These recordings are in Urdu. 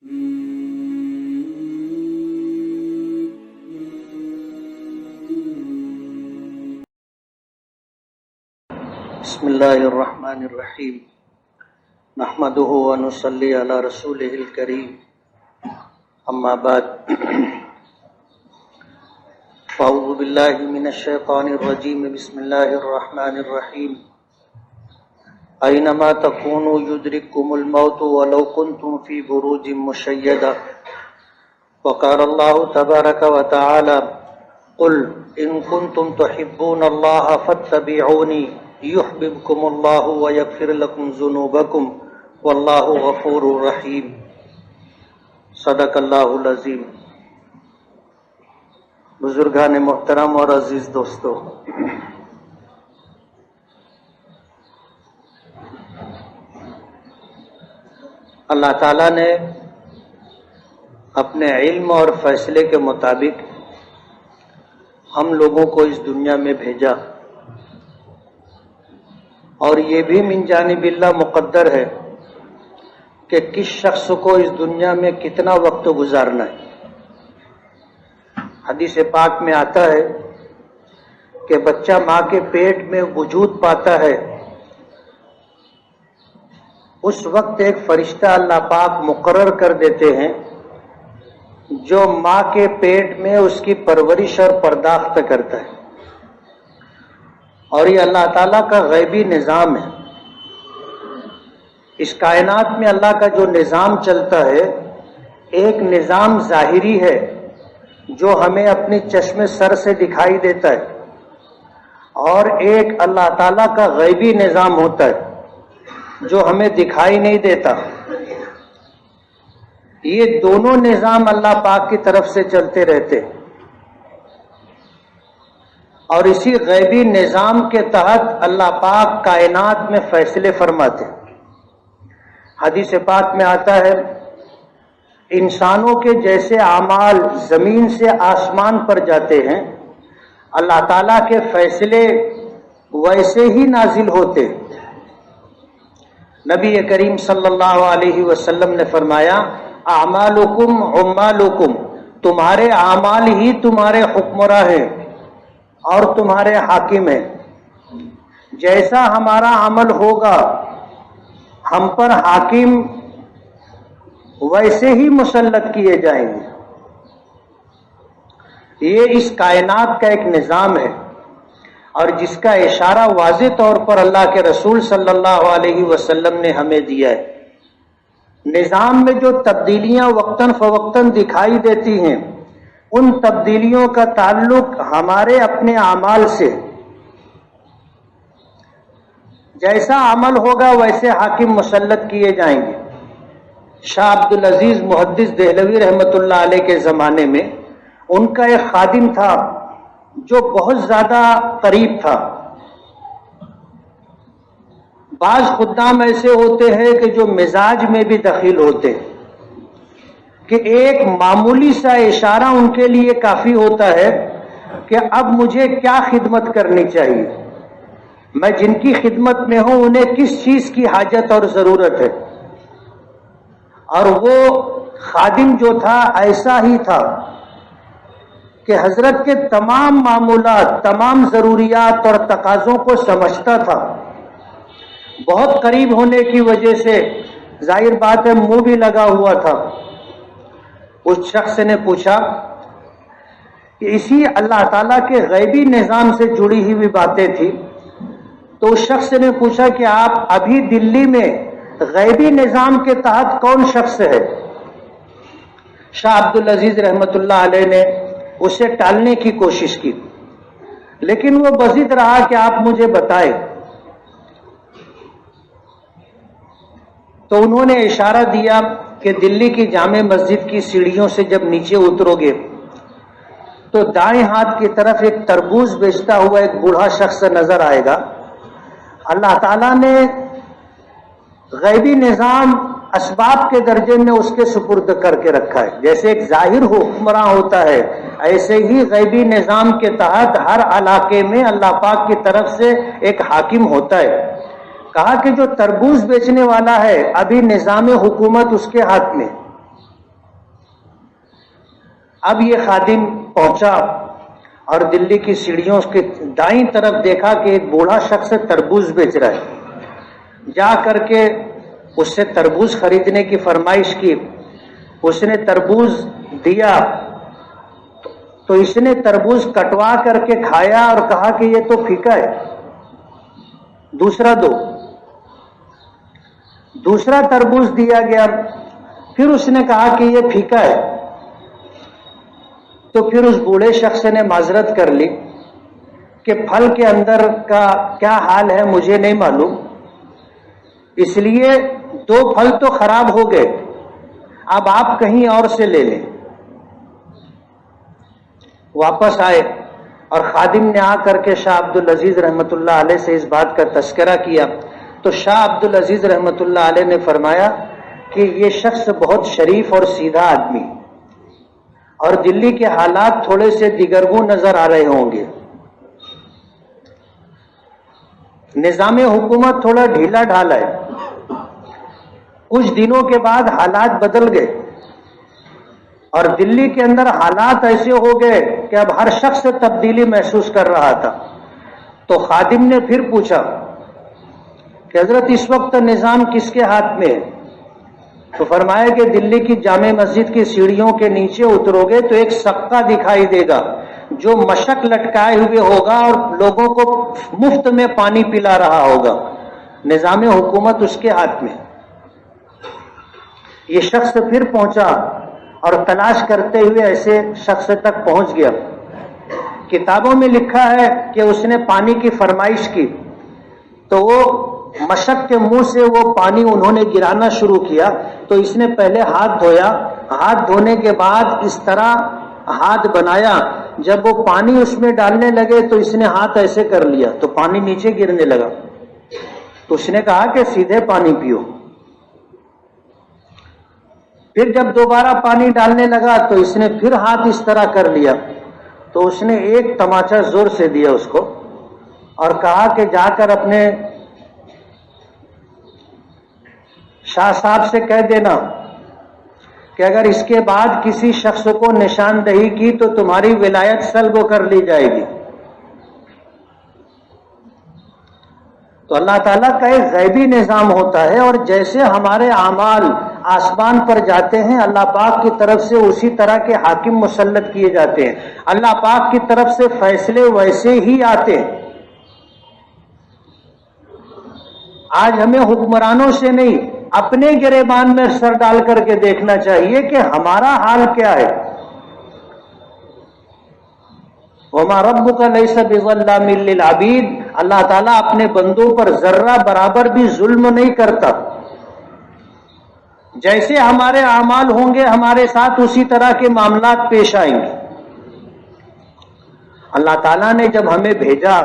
بسم اللہ الرحمن الرحیم نحمدہ ونصلی علی رسولہ الکریم اما بعد فاعوذ باللہ من الشیطان الرجیم بسم اللہ الرحمن الرحیم اینما تکونوا یدرککم الموت ولو کنتم فی بروج مشیدہ وقال اللہ تبارک وتعالی قل ان کنتم تحبون اللہ فاتبعونی یحببکم اللہ ویغفر لکم ذنوبکم واللہ غفور رحیم صدق اللہ العظیم۔ بزرگان محترم اور عزیز دوستو، اللہ تعالیٰ نے اپنے علم اور فیصلے کے مطابق ہم لوگوں کو اس دنیا میں بھیجا، اور یہ بھی من جانب اللہ مقدر ہے کہ کس شخص کو اس دنیا میں کتنا وقت گزارنا ہے۔ حدیث پاک میں آتا ہے کہ بچہ ماں کے پیٹ میں وجود پاتا ہے، اس وقت ایک فرشتہ اللہ پاک مقرر کر دیتے ہیں جو ماں کے پیٹ میں اس کی پرورش اور پرداخت کرتا ہے، اور یہ اللہ تعالیٰ کا غیبی نظام ہے۔ اس کائنات میں اللہ کا جو نظام چلتا ہے، ایک نظام ظاہری ہے جو ہمیں اپنی چشم سر سے دکھائی دیتا ہے، اور ایک اللہ تعالیٰ کا غیبی نظام ہوتا ہے جو ہمیں دکھائی نہیں دیتا۔ یہ دونوں نظام اللہ پاک کی طرف سے چلتے رہتے، اور اسی غیبی نظام کے تحت اللہ پاک کائنات میں فیصلے فرماتے۔ حدیث پاک میں آتا ہے انسانوں کے جیسے اعمال زمین سے آسمان پر جاتے ہیں، اللہ تعالیٰ کے فیصلے ویسے ہی نازل ہوتے۔ نبی کریم صلی اللہ علیہ وسلم نے فرمایا اعمالکم عمالکم، تمہارے اعمال ہی تمہارے حکمراں ہیں اور تمہارے حاکم ہیں۔ جیسا ہمارا عمل ہوگا ہم پر حاکم ویسے ہی مسلط کیے جائیں گے۔ یہ اس کائنات کا ایک نظام ہے، اور جس کا اشارہ واضح طور پر اللہ کے رسول صلی اللہ علیہ وسلم نے ہمیں دیا ہے۔ نظام میں جو تبدیلیاں وقتاً فوقتاً دکھائی دیتی ہیں، ان تبدیلیوں کا تعلق ہمارے اپنے اعمال سے۔ جیسا عمل ہوگا ویسے حاکم مسلط کیے جائیں گے۔ شاہ عبدالعزیز محدث دہلوی رحمۃ اللہ علیہ کے زمانے میں ان کا ایک خادم تھا جو بہت زیادہ قریب تھا۔ بعض خدام ایسے ہوتے ہیں کہ جو مزاج میں بھی دخیل ہوتے ہیں کہ ایک معمولی سا اشارہ ان کے لیے کافی ہوتا ہے کہ اب مجھے کیا خدمت کرنی چاہیے، میں جن کی خدمت میں ہوں انہیں کس چیز کی حاجت اور ضرورت ہے۔ اور وہ خادم جو تھا ایسا ہی تھا کہ حضرت کے تمام معمولات، تمام ضروریات اور تقاضوں کو سمجھتا تھا۔ بہت قریب ہونے کی وجہ سے ظاہر بات ہے منہ بھی لگا ہوا تھا۔ اس شخص نے پوچھا کہ اسی اللہ تعالیٰ کے غیبی نظام سے جڑی ہوئی باتیں تھی، تو اس شخص نے پوچھا کہ آپ ابھی دلی میں غیبی نظام کے تحت کون شخص ہے؟ شاہ عبدالعزیز رحمۃ اللہ علیہ نے اسے ٹالنے کی کوشش کی، لیکن وہ بضد رہا کہ آپ مجھے بتائیں۔ تو انہوں نے اشارہ دیا کہ دلی کی جامع مسجد کی سیڑھیوں سے جب نیچے اترو گے تو دائیں ہاتھ کی طرف ایک تربوز بیچتا ہوا ایک بوڑھا شخص نظر آئے گا۔ اللہ تعالیٰ نے غیبی نظام اسباب کے درجے میں اس کے سپرد کر کے رکھا ہے۔ جیسے ایک ظاہر حکمراں ہوتا ہے، ایسے ہی غیبی نظام کے تحت ہر علاقے میں اللہ پاک کی طرف سے ایک حاکم ہوتا ہے۔ کہا کہ جو تربوز بیچنے والا ہے ابھی نظام حکومت اس کے ہاتھ میں، اب یہ خادم پہنچا اور دلی کی سیڑھیوں کے دائیں طرف دیکھا کہ ایک بوڑھا شخص تربوز بیچ رہا ہے. جا کر کے اس سے تربوز خریدنے کی فرمائش کی. اس نے تربوز دیا تو اس نے تربوز کٹوا کر کے کھایا اور کہا کہ یہ تو پھیکا ہے, دوسرا دو. دوسرا تربوز دیا گیا, پھر اس نے کہا کہ یہ پھیکا ہے. تو پھر اس بوڑھے شخص نے معذرت کر لی کہ پھل کے اندر کا کیا حال ہے مجھے نہیں معلوم, اس لیے 2 پھل تو خراب ہو گئے, اب آپ کہیں اور سے لے لیں. واپس آئے اور خادم نے آ کر کے شاہ عبدالعزیز رحمۃ اللہ علیہ سے اس بات کا تذکرہ کیا. تو شاہ عبدالعزیز رحمۃ اللہ علیہ نے فرمایا کہ یہ شخص بہت شریف اور سیدھا آدمی, اور دلی کے حالات تھوڑے سے دیگرگوں نظر آ رہے ہوں گے. نظام حکومت تھوڑا ڈھیلا ڈھالا ہے. کچھ دنوں کے بعد حالات بدل گئے اور دلی کے اندر حالات ایسے ہو گئے کہ اب ہر شخص تبدیلی محسوس کر رہا تھا. تو خادم نے پھر پوچھا کہ حضرت اس وقت نظام کس کے ہاتھ میں ہے؟ تو فرمایا کہ دلی کی جامع مسجد کی سیڑھیوں کے نیچے اترو گے تو ایک سقا دکھائی دے گا جو مشک لٹکائے ہوئے ہوگا اور لوگوں کو مفت میں پانی پلا رہا ہوگا. نظام حکومت اس کے ہاتھ میں. یہ شخص پھر پہنچا اور تلاش کرتے ہوئے ایسے شخص تک پہنچ گیا. کتابوں میں لکھا ہے کہ اس نے پانی کی فرمائش کی تو وہ مشک کے منہ سے وہ پانی انہوں نے گرانا شروع کیا. تو اس نے پہلے ہاتھ دھویا, ہاتھ دھونے کے بعد اس طرح ہاتھ بنایا, جب وہ پانی اس میں ڈالنے لگے تو اس نے ہاتھ ایسے کر لیا تو پانی نیچے گرنے لگا. تو اس نے کہا کہ سیدھے پانی پیو. پھر جب دوبارہ پانی ڈالنے لگا تو اس نے پھر ہاتھ اس طرح کر لیا. تو اس نے ایک تماچا زور سے دیا اس کو اور کہا کہ جا کر اپنے شاہ صاحب سے کہہ دینا کہ اگر اس کے بعد کسی شخص کو نشاندہی کی تو تمہاری ولایت سلب کر لی جائے گی. تو اللہ تعالیٰ کا ایک غیبی نظام ہوتا ہے, اور جیسے ہمارے اعمال آسمان پر جاتے ہیں اللہ پاک کی طرف سے اسی طرح کے حاکم مسلط کیے جاتے ہیں. اللہ پاک کی طرف سے فیصلے ویسے ہی آتے ہیں. آج ہمیں حکمرانوں سے نہیں اپنے گریبان میں سر ڈال کر کے دیکھنا چاہیے کہ ہمارا حال کیا ہے. وَمَا رَبُّكَ لَيْسَ بِظَلَّامٍ لِّلْعَبِيدِ, اللہ تعالیٰ اپنے بندوں پر ذرہ برابر بھی ظلم نہیں کرتا. جیسے ہمارے اعمال ہوں گے ہمارے ساتھ اسی طرح کے معاملات پیش آئیں گے. اللہ تعالیٰ نے جب ہمیں بھیجا,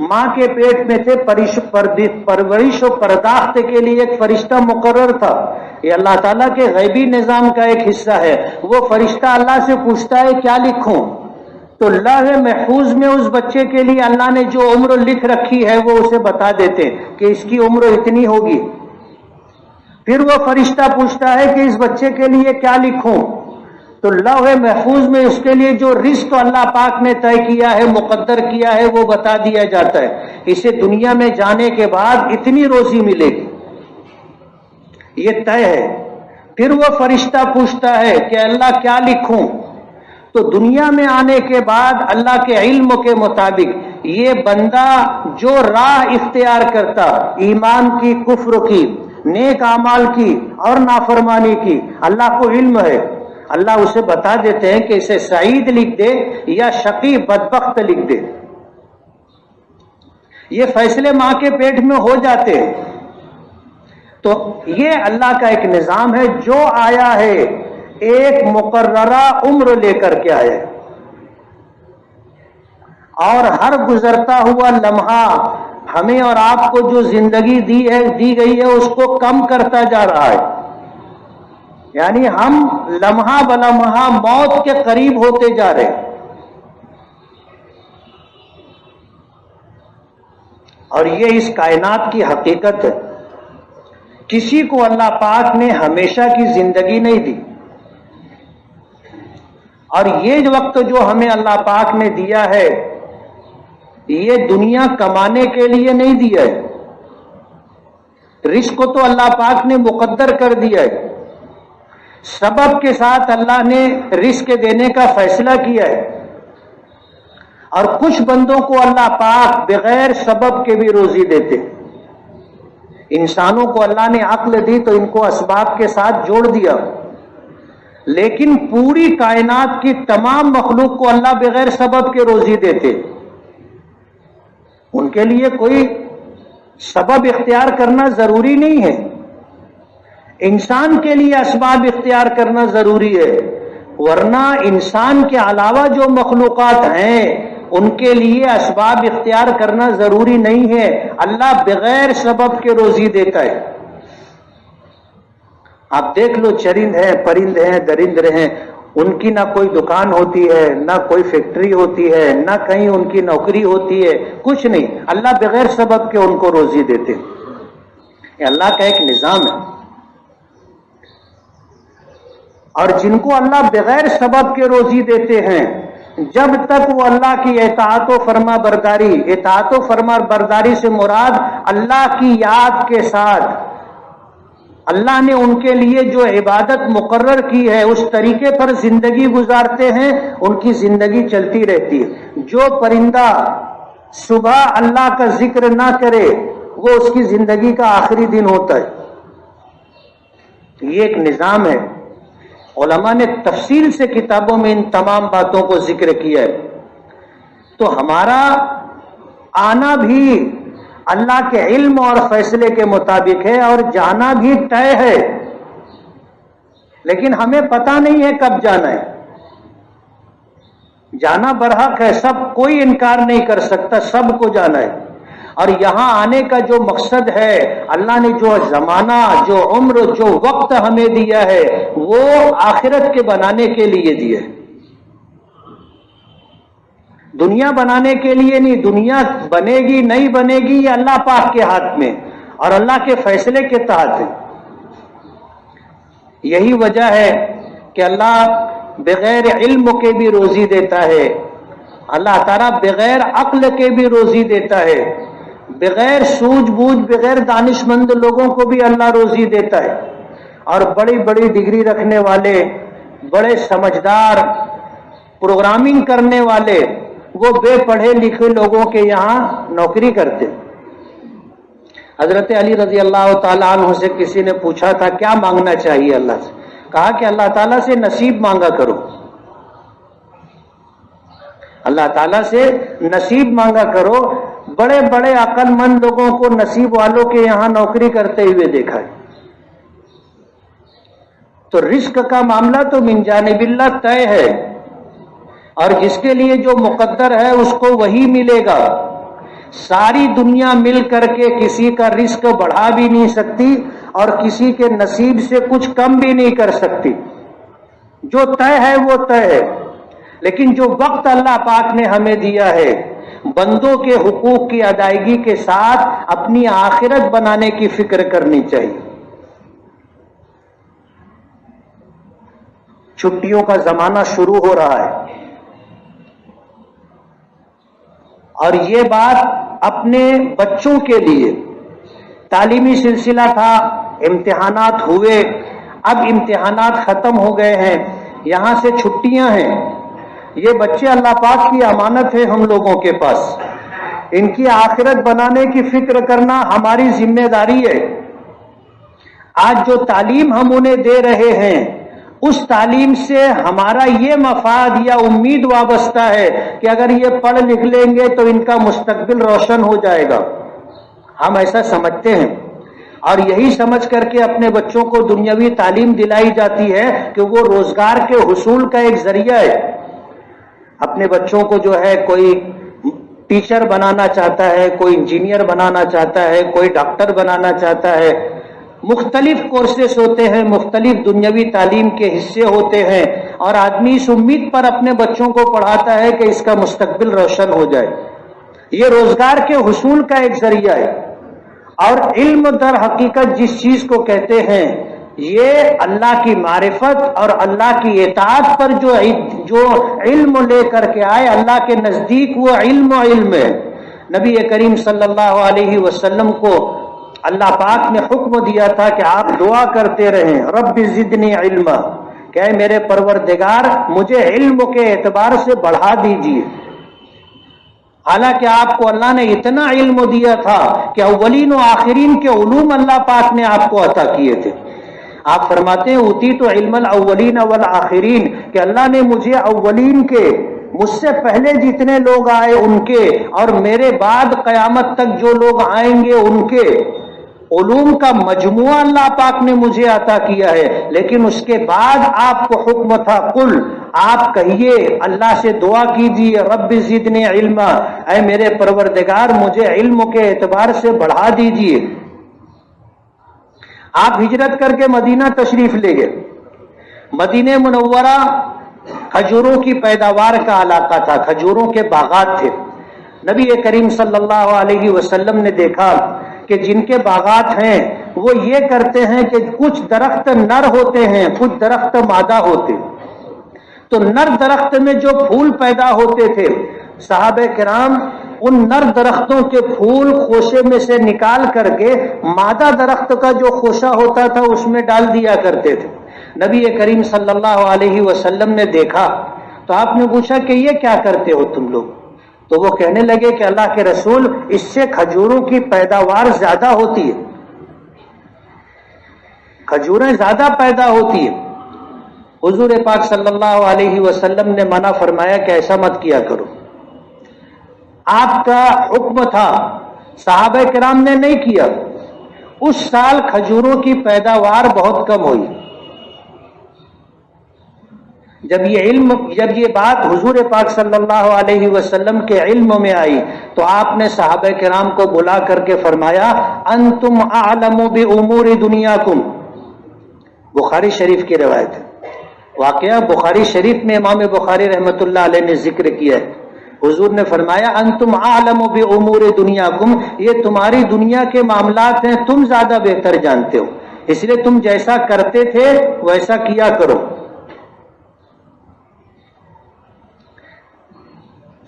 ماں کے پیٹ میں تھے, پرورش و پرداخت کے لیے ایک فرشتہ مقرر تھا. یہ اللہ تعالیٰ کے غیبی نظام کا ایک حصہ ہے. وہ فرشتہ اللہ سے پوچھتا ہے کیا لکھوں, تو لوح محفوظ میں اس بچے کے لیے اللہ نے جو عمر لکھ رکھی ہے وہ اسے بتا دیتے کہ اس کی عمر اتنی ہوگی. پھر وہ فرشتہ پوچھتا ہے کہ اس بچے کے لیے کیا لکھوں, تو لوح محفوظ میں اس کے لیے جو رزق اللہ پاک نے طے کیا ہے, مقدر کیا ہے, وہ بتا دیا جاتا ہے. اسے دنیا میں جانے کے بعد اتنی روزی ملے گی, یہ طے ہے. پھر وہ فرشتہ پوچھتا ہے کہ اللہ کیا لکھوں, تو دنیا میں آنے کے بعد اللہ کے علم کے مطابق یہ بندہ جو راہ اختیار کرتا, ایمان کی, کفر کی, نیک اعمال کی اور نافرمانی کی, اللہ کو علم ہے. اللہ اسے بتا دیتے ہیں کہ اسے سعید لکھ دے یا شقی بدبخت لکھ دے. یہ فیصلے ماں کے پیٹ میں ہو جاتے ہیں. تو یہ اللہ کا ایک نظام ہے. جو آیا ہے ایک مقررہ عمر لے کر کے آیا ہے, اور ہر گزرتا ہوا لمحہ ہمیں اور آپ کو جو زندگی دی گئی ہے اس کو کم کرتا جا رہا ہے. یعنی ہم لمحہ بلمحہ موت کے قریب ہوتے جا رہے ہیں. اور یہ اس کائنات کی حقیقت ہے. کسی کو اللہ پاک نے ہمیشہ کی زندگی نہیں دی, اور یہ وقت جو ہمیں اللہ پاک نے دیا ہے یہ دنیا کمانے کے لیے نہیں دیا ہے، رزق کو تو اللہ پاک نے مقدر کر دیا ہے، سبب کے ساتھ اللہ نے رزق دینے کا فیصلہ کیا ہے، اور کچھ بندوں کو اللہ پاک بغیر سبب کے بھی روزی دیتے۔ انسانوں کو اللہ نے عقل دی تو ان کو اسباب کے ساتھ جوڑ دیا، لیکن پوری کائنات کی تمام مخلوق کو اللہ بغیر سبب کے روزی دیتے، ان کے لیے کوئی سبب اختیار کرنا ضروری نہیں ہے۔ انسان کے لیے اسباب اختیار کرنا ضروری ہے، ورنہ انسان کے علاوہ جو مخلوقات ہیں ان کے لیے اسباب اختیار کرنا ضروری نہیں ہے، اللہ بغیر سبب کے روزی دیتا ہے۔ آپ دیکھ لو، چرند ہیں، پرند ہیں، درندر ہیں، ان کی نہ کوئی دکان ہوتی ہے، نہ کوئی فیکٹری ہوتی ہے، نہ کہیں ان کی نوکری ہوتی ہے، کچھ نہیں، اللہ بغیر سبب کے ان کو روزی دیتے۔ یہ اللہ کا ایک نظام ہے، اور جن کو اللہ بغیر سبب کے روزی دیتے ہیں جب تک وہ اللہ کی اطاعت و فرما برداری، اطاعت و فرما برداری سے مراد اللہ کی یاد کے ساتھ اللہ نے ان کے لیے جو عبادت مقرر کی ہے اس طریقے پر زندگی گزارتے ہیں، ان کی زندگی چلتی رہتی ہے۔ جو پرندہ صبح اللہ کا ذکر نہ کرے وہ اس کی زندگی کا آخری دن ہوتا ہے۔ یہ ایک نظام ہے، علماء نے تفصیل سے کتابوں میں ان تمام باتوں کو ذکر کیا ہے۔ تو ہمارا آنا بھی اللہ کے علم اور فیصلے کے مطابق ہے، اور جانا بھی طے ہے، لیکن ہمیں پتہ نہیں ہے کب جانا ہے۔ جانا برحق ہے، سب کوئی انکار نہیں کر سکتا، سب کو جانا ہے، اور یہاں آنے کا جو مقصد ہے، اللہ نے جو زمانہ، جو عمر، جو وقت ہمیں دیا ہے وہ آخرت کے بنانے کے لیے دیا ہے، دنیا بنانے کے لیے نہیں۔ دنیا بنے گی نہیں بنے گی یہ اللہ پاک کے ہاتھ میں اور اللہ کے فیصلے کے تحت ہے۔ یہی وجہ ہے کہ اللہ بغیر علم کے بھی روزی دیتا ہے، اللہ تعالیٰ بغیر عقل کے بھی روزی دیتا ہے، بغیر سوجھ بوجھ، بغیر دانش مند لوگوں کو بھی اللہ روزی دیتا ہے، اور بڑی بڑی ڈگری رکھنے والے، بڑے سمجھدار، پروگرامنگ کرنے والے، وہ بے پڑھے لکھے لوگوں کے یہاں نوکری کرتے۔ حضرت علی رضی اللہ تعالیٰ عنہ سے کسی نے پوچھا تھا کیا مانگنا چاہیے اللہ سے، کہا کہ اللہ تعالیٰ سے نصیب مانگا کرو، اللہ تعالیٰ سے نصیب مانگا کرو۔ بڑے بڑے عقل مند لوگوں کو نصیب والوں کے یہاں نوکری کرتے ہوئے دیکھا ہے۔ تو رزق کا معاملہ تو من جانب اللہ طے ہے، اور جس کے لیے جو مقدر ہے اس کو وہی ملے گا۔ ساری دنیا مل کر کے کسی کا رزق بڑھا بھی نہیں سکتی اور کسی کے نصیب سے کچھ کم بھی نہیں کر سکتی، جو طے ہے وہ طے ہے۔ لیکن جو وقت اللہ پاک نے ہمیں دیا ہے، بندوں کے حقوق کی ادائیگی کے ساتھ اپنی آخرت بنانے کی فکر کرنی چاہیے۔ چھٹیوں کا زمانہ شروع ہو رہا ہے، اور یہ بات اپنے بچوں کے لیے، تعلیمی سلسلہ تھا، امتحانات ہوئے، اب امتحانات ختم ہو گئے ہیں، یہاں سے چھٹیاں ہیں، یہ بچے اللہ پاک کی امانت ہے ہم لوگوں کے پاس، ان کی آخرت بنانے کی فکر کرنا ہماری ذمہ داری ہے۔ آج جو تعلیم ہم انہیں دے رہے ہیں اس تعلیم سے ہمارا یہ مفاد یا امید وابستہ ہے کہ اگر یہ پڑھ لکھ لیں گے تو ان کا مستقبل روشن ہو جائے گا، ہم ایسا سمجھتے ہیں، اور یہی سمجھ کر کے اپنے بچوں کو دنیاوی تعلیم دلائی جاتی ہے کہ وہ روزگار کے حصول کا ایک ذریعہ ہے۔ اپنے بچوں کو جو ہے کوئی ٹیچر بنانا چاہتا ہے، کوئی انجینئر بنانا چاہتا ہے، کوئی ڈاکٹر بنانا چاہتا ہے، مختلف کورسز ہوتے ہیں، مختلف دنیاوی تعلیم کے حصے ہوتے ہیں، اور آدمی اس امید پر اپنے بچوں کو پڑھاتا ہے کہ اس کا مستقبل روشن ہو جائے۔ یہ روزگار کے حصول کا ایک ذریعہ ہے، اور علم در حقیقت جس چیز کو کہتے ہیں یہ اللہ کی معرفت اور اللہ کی اطاعت پر جو علم لے کر کے آئے، اللہ کے نزدیک وہ علم ہے۔ نبی کریم صلی اللہ علیہ وسلم کو اللہ پاک نے حکم دیا تھا کہ آپ دعا کرتے رہیں، رب زدنی علما، کہ اے میرے پروردگار مجھے علم کے اعتبار سے بڑھا دیجیے۔ حالانکہ آپ کو اللہ نے اتنا علم دیا تھا کہ اولین و آخرین کے علوم اللہ پاک نے آپ کو عطا کیے تھے۔ آپ فرماتے ہیں اوتیت علم الاولین والآخرین، کہ اللہ نے مجھے اولین کے، مجھ سے پہلے جتنے لوگ آئے ان کے، اور میرے بعد قیامت تک جو لوگ آئیں گے ان کے علوم کا مجموعہ اللہ پاک نے مجھے عطا کیا ہے۔ لیکن اس کے بعد آپ کو حکم تھا، قل، آپ کہیے، اللہ سے دعا کیجیے، رب زدنی علما، اے میرے پروردگار مجھے علم کے اعتبار سے بڑھا دیجیے۔ آپ ہجرت کر کے مدینہ تشریف لے گئے۔ مدینہ منورہ کھجوروں کی پیداوار کا علاقہ تھا، کھجوروں کے باغات تھے۔ نبی کریم صلی اللہ علیہ وسلم نے دیکھا کہ جن کے باغات ہیں وہ یہ کرتے ہیں کہ کچھ درخت نر ہوتے ہیں، کچھ درخت مادہ ہوتے۔ تو نر درخت میں جو پھول پیدا ہوتے تھے، صحابہ کرام ان نر درختوں کے پھول خوشے میں سے نکال کر کے مادہ درخت کا جو خوشہ ہوتا تھا اس میں ڈال دیا کرتے تھے۔ نبی کریم صلی اللہ علیہ وسلم نے دیکھا تو آپ نے پوچھا کہ یہ کیا کرتے ہو تم لوگ؟ تو وہ کہنے لگے کہ اللہ کے رسول، اس سے کھجوروں کی پیداوار زیادہ ہوتی ہے، کھجوریں زیادہ پیدا ہوتی ہے۔ حضور پاک صلی اللہ علیہ وسلم نے منع فرمایا کہ ایسا مت کیا کرو۔ آپ کا حکم تھا، صحابہ کرام نے نہیں کیا۔ اس سال کھجوروں کی پیداوار بہت کم ہوئی۔ جب یہ بات حضور پاک صلی اللہ علیہ وسلم کے علم میں آئی تو آپ نے صحابہ کرام کو بلا کر کے فرمایا، انتم اعلم بامور دنیاکم۔ بخاری شریف کی روایت ہے، واقعہ بخاری شریف میں امام بخاری رحمۃ اللہ علیہ نے ذکر کیا ہے۔ حضور نے فرمایا، انتم اعلم بامور دنیاکم، یہ تمہاری دنیا کے معاملات ہیں، تم زیادہ بہتر جانتے ہو، اس لیے تم جیسا کرتے تھے ویسا کیا کرو۔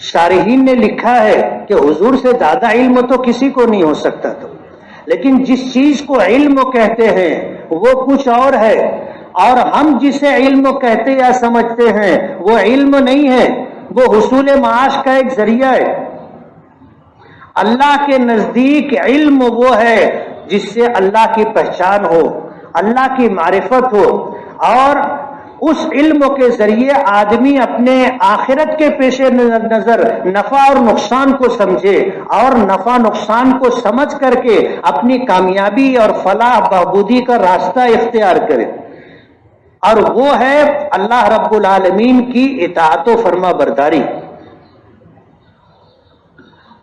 شارحین نے لکھا ہے کہ حضور سے زیادہ علم تو کسی کو نہیں ہو سکتا تھا، لیکن جس چیز کو علم کہتے ہیں وہ کچھ اور ہے، اور ہم جسے علم کہتے یا سمجھتے ہیں وہ علم نہیں ہے، وہ حصول معاش کا ایک ذریعہ ہے۔ اللہ کے نزدیک علم وہ ہے جس سے اللہ کی پہچان ہو، اللہ کی معرفت ہو، اور اس علم کے ذریعے آدمی اپنے آخرت کے پیش نظر نفع اور نقصان کو سمجھے، اور نفع نقصان کو سمجھ کر کے اپنی کامیابی اور فلاح بہبودی کا راستہ اختیار کرے، اور وہ ہے اللہ رب العالمین کی اطاعت و فرما برداری۔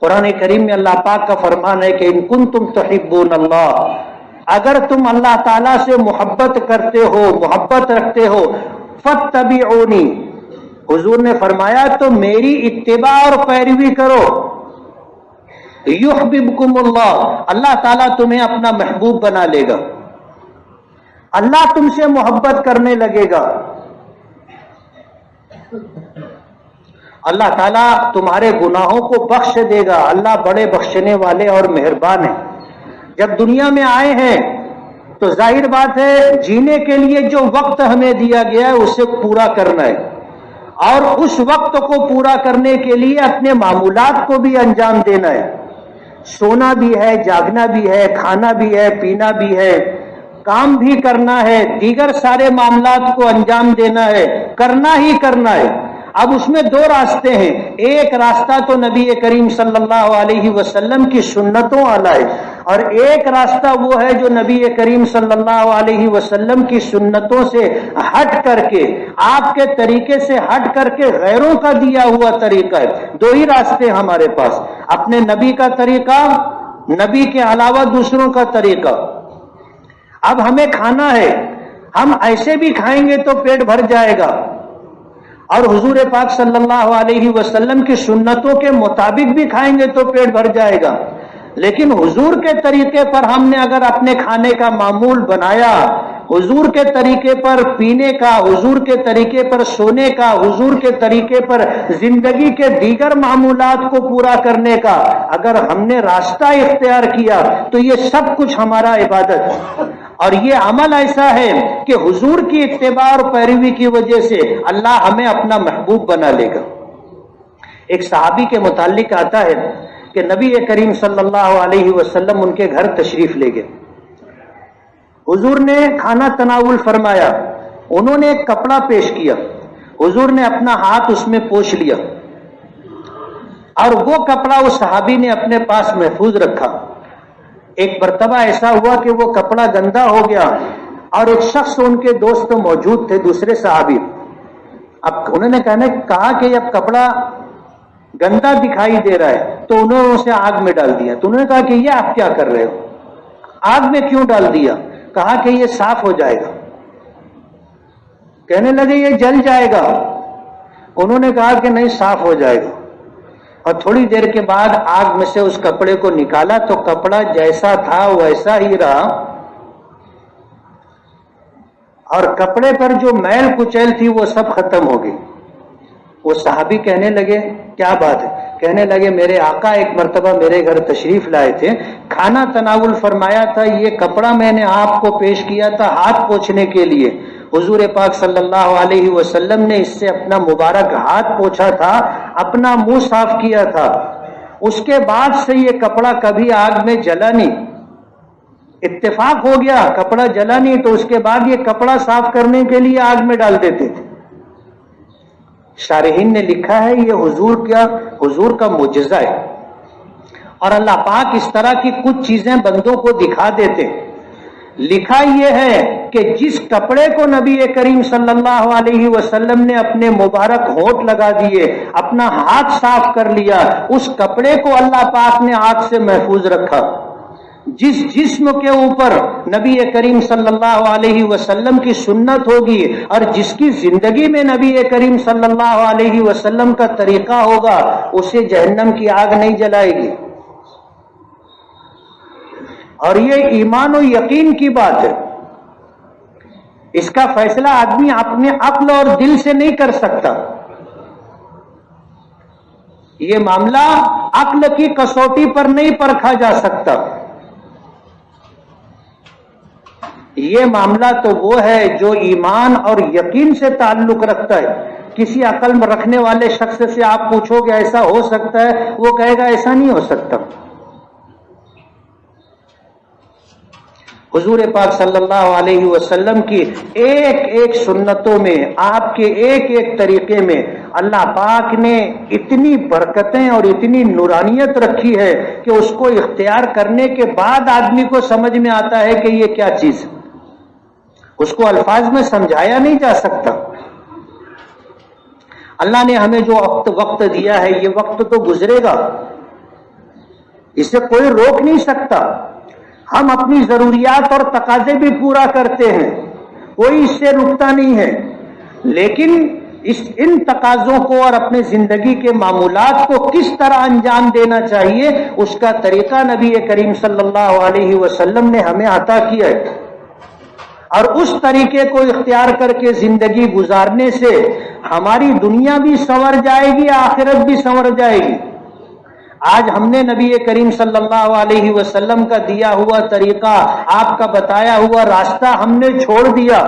قرآن کریم میں اللہ پاک کا فرمان ہے کہ ان کنتم تحبون اللہ، اگر تم اللہ تعالیٰ سے محبت کرتے ہو، محبت رکھتے ہو، فاتبعونی، حضور نے فرمایا تو میری اتباع اور پیروی کرو، یحببکم اللہ، اللہ تعالیٰ تمہیں اپنا محبوب بنا لے گا، اللہ تم سے محبت کرنے لگے گا، اللہ تعالیٰ تمہارے گناہوں کو بخش دے گا، اللہ بڑے بخشنے والے اور مہربان ہیں۔ جب دنیا میں آئے ہیں تو ظاہر بات ہے جینے کے لیے جو وقت ہمیں دیا گیا ہے اسے پورا کرنا ہے، اور اس وقت کو پورا کرنے کے لیے اپنے معمولات کو بھی انجام دینا ہے، سونا بھی ہے، جاگنا بھی ہے، کھانا بھی ہے، پینا بھی ہے، کام بھی کرنا ہے، دیگر سارے معاملات کو انجام دینا ہے، کرنا ہی کرنا ہے۔ اب اس میں دو راستے ہیں، ایک راستہ تو نبی کریم صلی اللہ علیہ وسلم کی سنتوں والا ہے، اور ایک راستہ وہ ہے جو نبی کریم صلی اللہ علیہ وسلم کی سنتوں سے ہٹ کر کے، آپ کے طریقے سے ہٹ کر کے غیروں کا دیا ہوا طریقہ ہے۔ دو ہی راستے ہمارے پاس، اپنے نبی کا طریقہ، نبی کے علاوہ دوسروں کا طریقہ۔ اب ہمیں کھانا ہے، ہم ایسے بھی کھائیں گے تو پیٹ بھر جائے گا، اور حضور پاک صلی اللہ علیہ وسلم کی سنتوں کے مطابق بھی کھائیں گے تو پیٹ بھر جائے گا، لیکن حضور کے طریقے پر ہم نے اگر اپنے کھانے کا معمول بنایا، حضور کے طریقے پر پینے کا، حضور کے طریقے پر سونے کا، حضور کے طریقے پر زندگی کے دیگر معمولات کو پورا کرنے کا اگر ہم نے راستہ اختیار کیا تو یہ سب کچھ ہمارا عبادت ہے، اور یہ عمل ایسا ہے کہ حضور کی اتباع اور پیروی کی وجہ سے اللہ ہمیں اپنا محبوب بنا لے گا۔ ایک صحابی کے متعلق آتا ہے کہ نبی کریم صلی اللہ علیہ وسلم ان کے گھر تشریف لے گئے، حضور نے کھانا تناول فرمایا، انہوں نے ایک کپڑا پیش کیا، حضور نے اپنا ہاتھ اس میں پوچھ لیا اور وہ کپڑا اس صحابی نے اپنے پاس محفوظ رکھا۔ ایک مرتبہ ایسا ہوا کہ وہ کپڑا گندا ہو گیا اور ایک شخص ان کے دوست موجود تھے، دوسرے صحابی، اب انہوں نے کہا کہ اب کپڑا گندا دکھائی دے رہا ہے، تو انہوں نے اسے آگ میں ڈال دیا۔ تو انہوں نے کہا کہ یہ آپ کیا کر رہے ہو، آگ میں کیوں ڈال دیا؟ کہا کہ یہ صاف ہو جائے گا۔ کہنے لگے یہ جل جائے گا، انہوں نے کہا کہ نہیں، صاف ہو جائے گا۔ اور تھوڑی دیر کے بعد آگ میں سے اس کپڑے کو نکالا تو کپڑا جیسا تھا ویسا ہی رہا، اور کپڑے پر جو میل کچیل تھی وہ سب ختم ہو گئی۔ وہ صحابی کہنے لگے کیا بات ہے؟ کہنے لگے میرے آقا ایک مرتبہ میرے گھر تشریف لائے تھے، کھانا تناول فرمایا تھا، یہ کپڑا میں نے آپ کو پیش کیا تھا ہاتھ پوچھنے کے لیے، حضور پاک صلی اللہ علیہ وسلم نے اس سے اپنا مبارک ہاتھ پوچھا تھا، اپنا منہ صاف کیا تھا، اس کے بعد سے یہ کپڑا کبھی آگ میں جلا نہیں۔ اتفاق ہو گیا کپڑا جلا نہیں، تو اس کے بعد یہ کپڑا صاف کرنے کے لیے آگ میں ڈال دیتے تھے۔ شارحین نے لکھا ہے یہ حضور کا معجزہ ہے، اور اللہ پاک اس طرح کی کچھ چیزیں بندوں کو دکھا دیتے ہیں۔ لکھا یہ ہے کہ جس کپڑے کو نبی کریم صلی اللہ علیہ وسلم نے اپنے مبارک ہونٹ لگا دیے، اپنا ہاتھ صاف کر لیا، اس کپڑے کو اللہ پاک نے آگ سے محفوظ رکھا۔ جس جسم کے اوپر نبی کریم صلی اللہ علیہ وسلم کی سنت ہوگی اور جس کی زندگی میں نبی کریم صلی اللہ علیہ وسلم کا طریقہ ہوگا، اسے جہنم کی آگ نہیں جلائے گی۔ اور یہ ایمان و یقین کی بات ہے، اس کا فیصلہ آدمی اپنے عقل اور دل سے نہیں کر سکتا، یہ معاملہ عقل کی کسوٹی پر نہیں پرکھا جا سکتا۔ یہ معاملہ تو وہ ہے جو ایمان اور یقین سے تعلق رکھتا ہے۔ کسی عقل میں رکھنے والے شخص سے آپ پوچھو کہ ایسا ہو سکتا ہے، وہ کہے گا ایسا نہیں ہو سکتا۔ حضور پاک صلی اللہ علیہ وسلم کی ایک ایک سنتوں میں، آپ کے ایک ایک طریقے میں اللہ پاک نے اتنی برکتیں اور اتنی نورانیت رکھی ہے کہ اس کو اختیار کرنے کے بعد آدمی کو سمجھ میں آتا ہے کہ یہ کیا چیز ہے، اس کو الفاظ میں سمجھایا نہیں جا سکتا۔ اللہ نے ہمیں جو وقت دیا ہے، یہ وقت تو گزرے گا، اسے کوئی روک نہیں سکتا۔ ہم اپنی ضروریات اور تقاضے بھی پورا کرتے ہیں، کوئی اس سے رکتا نہیں ہے، لیکن ان تقاضوں کو اور اپنے زندگی کے معمولات کو کس طرح انجام دینا چاہیے، اس کا طریقہ نبی کریم صلی اللہ علیہ وسلم نے ہمیں عطا کیا ہے، اور اس طریقے کو اختیار کر کے زندگی گزارنے سے ہماری دنیا بھی سنور جائے گی، آخرت بھی سنور جائے گی۔ آج ہم نے نبی کریم صلی اللہ علیہ وسلم کا دیا ہوا طریقہ، آپ کا بتایا ہوا راستہ ہم نے چھوڑ دیا،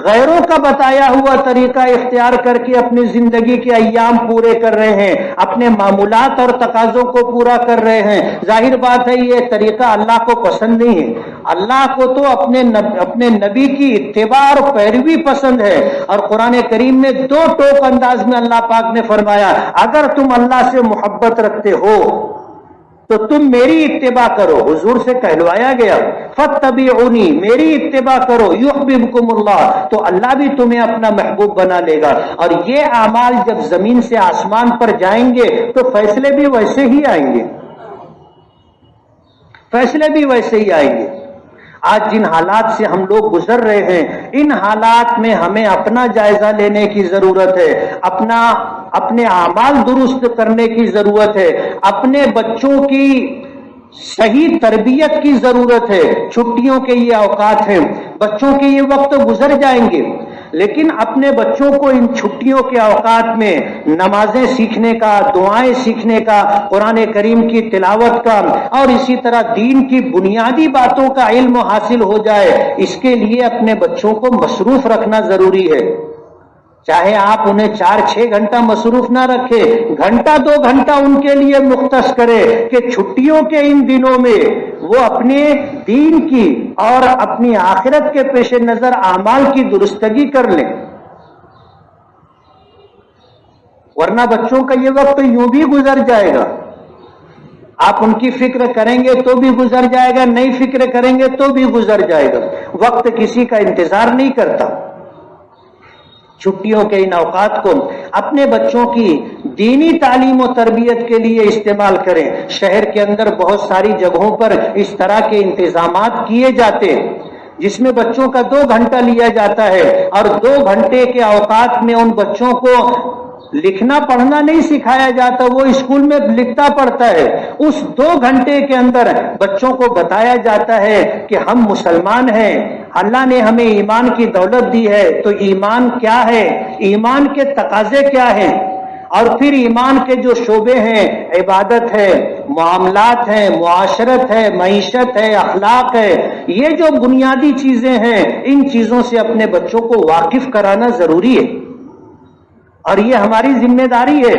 غیروں کا بتایا ہوا طریقہ اختیار کر کے اپنی زندگی کے ایام پورے کر رہے ہیں، اپنے معمولات اور تقاضوں کو پورا کر رہے ہیں۔ ظاہر بات ہے یہ طریقہ اللہ کو پسند نہیں ہے، اللہ کو تو اپنے نبی کی اتباع اور پیروی پسند ہے، اور قرآن کریم میں دو ٹوک انداز میں اللہ پاک نے فرمایا اگر تم اللہ سے محبت رکھتے ہو تو تم میری اتباع کرو۔ حضور سے کہلوایا گیا فاتبعونی، میری اتباع کرو، یحببکم اللہ، تو اللہ بھی تمہیں اپنا محبوب بنا لے گا۔ اور یہ اعمال جب زمین سے آسمان پر جائیں گے تو فیصلے بھی ویسے ہی آئیں گے، فیصلے بھی ویسے ہی آئیں گے۔ آج جن حالات سے ہم لوگ گزر رہے ہیں، ان حالات میں ہمیں اپنا جائزہ لینے کی ضرورت ہے، اپنے اعمال درست کرنے کی ضرورت ہے، اپنے بچوں کی صحیح تربیت کی ضرورت ہے. چھٹیوں کے یہ اوقات ہیں، بچوں کے یہ وقت گزر جائیں گے، لیکن اپنے بچوں کو ان چھٹیوں کے اوقات میں نمازیں سیکھنے کا، دعائیں سیکھنے کا، قرآن کریم کی تلاوت کا اور اسی طرح دین کی بنیادی باتوں کا علم حاصل ہو جائے، اس کے لیے اپنے بچوں کو مصروف رکھنا ضروری ہے. چاہے آپ انہیں 4-6 گھنٹہ مصروف نہ رکھیں، گھنٹہ 2 گھنٹہ ان کے لیے مختص کرے کہ چھٹیوں کے ان دنوں میں وہ اپنے دین کی اور اپنی آخرت کے پیش نظر اعمال کی درستگی کر لیں. ورنہ بچوں کا یہ وقت یوں بھی گزر جائے گا. آپ ان کی فکر کریں گے تو بھی گزر جائے گا، نہیں فکر کریں گے تو بھی گزر جائے گا. وقت کسی کا انتظار نہیں کرتا. چھٹیوں کے ان اوقات کو اپنے بچوں کی دینی تعلیم و تربیت کے لیے استعمال کریں. شہر کے اندر بہت ساری جگہوں پر اس طرح کے انتظامات کیے جاتے ہیں جس میں بچوں کا 2 گھنٹہ لیا جاتا ہے، اور 2 گھنٹے کے اوقات میں ان بچوں کو لکھنا پڑھنا نہیں سکھایا جاتا، وہ اسکول میں لکھتا پڑھتا ہے. اس 2 گھنٹے کے اندر بچوں کو بتایا جاتا ہے کہ ہم مسلمان ہیں، اللہ نے ہمیں ایمان کی دولت دی ہے، تو ایمان کیا ہے، ایمان کے تقاضے کیا ہیں، اور پھر ایمان کے جو شعبے ہیں، عبادت ہے، معاملات ہیں، معاشرت ہے، معیشت ہے، اخلاق ہے، یہ جو بنیادی چیزیں ہیں، ان چیزوں سے اپنے بچوں کو واقف کرانا ضروری ہے. اور یہ ہماری ذمہ داری ہے.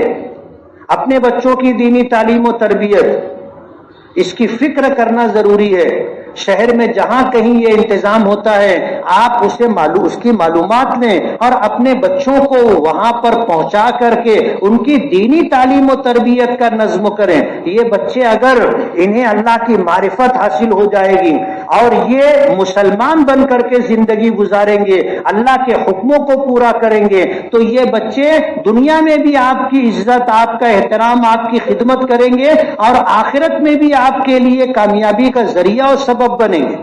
اپنے بچوں کی دینی تعلیم و تربیت، اس کی فکر کرنا ضروری ہے. شہر میں جہاں کہیں یہ انتظام ہوتا ہے، آپ اس کی معلومات لیں اور اپنے بچوں کو وہاں پر پہنچا کر کے ان کی دینی تعلیم و تربیت کا نظم کریں. یہ بچے اگر انہیں اللہ کی معرفت حاصل ہو جائے گی اور یہ مسلمان بن کر کے زندگی گزاریں گے، اللہ کے حکموں کو پورا کریں گے، تو یہ بچے دنیا میں بھی آپ کی عزت، آپ کا احترام، آپ کی خدمت کریں گے، اور آخرت میں بھی آپ کے لیے کامیابی کا ذریعہ اور سبب بنیں گے.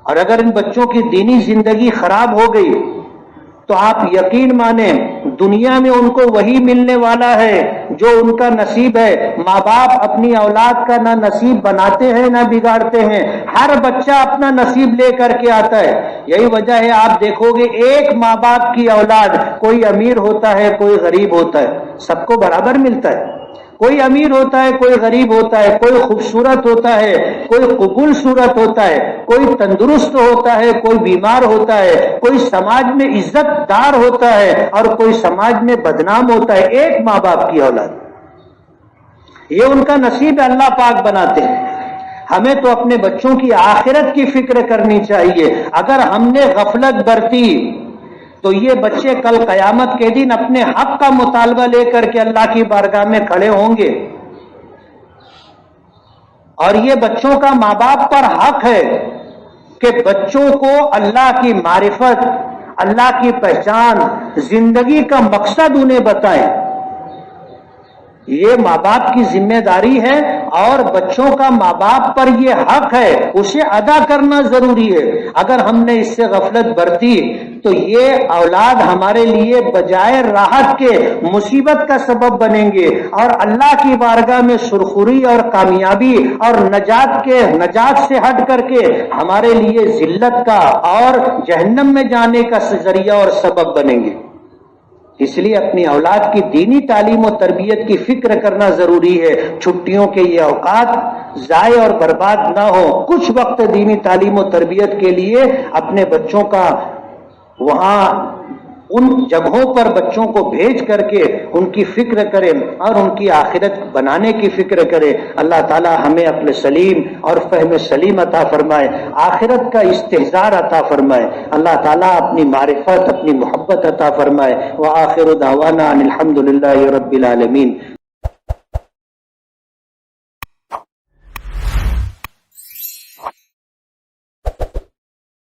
اور اگر ان بچوں کی دینی زندگی خراب ہو گئی تو آپ یقین مانیں دنیا میں ان کو وہی ملنے والا ہے جو ان کا نصیب ہے. ماں باپ اپنی اولاد کا نہ نصیب بناتے ہیں نہ بگاڑتے ہیں، ہر بچہ اپنا نصیب لے کر کے آتا ہے. یہی وجہ ہے آپ دیکھو گے ایک ماں باپ کی اولاد، کوئی امیر ہوتا ہے کوئی غریب ہوتا ہے، سب کو برابر ملتا ہے. کوئی امیر ہوتا ہے کوئی غریب ہوتا ہے، کوئی خوبصورت ہوتا ہے کوئی قبول صورت ہوتا ہے، کوئی تندرست ہوتا ہے کوئی بیمار ہوتا ہے، کوئی سماج میں عزت دار ہوتا ہے اور کوئی سماج میں بدنام ہوتا ہے. ایک ماں باپ کی اولاد، یہ ان کا نصیب اللہ پاک بناتے ہیں. ہمیں تو اپنے بچوں کی آخرت کی فکر کرنی چاہیے. اگر ہم نے غفلت برتی تو یہ بچے کل قیامت کے دن اپنے حق کا مطالبہ لے کر کے اللہ کی بارگاہ میں کھڑے ہوں گے. اور یہ بچوں کا ماں باپ پر حق ہے کہ بچوں کو اللہ کی معرفت، اللہ کی پہچان، زندگی کا مقصد انہیں بتائیں. یہ ماں باپ کی ذمہ داری ہے اور بچوں کا ماں باپ پر یہ حق ہے، اسے ادا کرنا ضروری ہے. اگر ہم نے اس سے غفلت برتی تو یہ اولاد ہمارے لیے بجائے راحت کے مصیبت کا سبب بنیں گے، اور اللہ کی بارگاہ میں سرخری اور کامیابی اور نجات سے ہٹ کر کے ہمارے لیے ذلت کا اور جہنم میں جانے کا ذریعہ اور سبب بنیں گے. اس لیے اپنی اولاد کی دینی تعلیم و تربیت کی فکر کرنا ضروری ہے. چھٹیوں کے یہ اوقات ضائع اور برباد نہ ہو. کچھ وقت دینی تعلیم و تربیت کے لیے اپنے بچوں کا وہاں ان جگہوں پر بچوں کو بھیج کر کے ان کی فکر کریں اور ان کی آخرت بنانے کی فکر کریں. اللہ تعالی ہمیں عقل سلیم اور فہم سلیم عطا فرمائے، آخرت کا استحضار عطا فرمائے. اللہ تعالی اپنی معرفت، اپنی محبت عطا فرمائے. وآخر دعوانا ان الحمد للہ رب العالمین.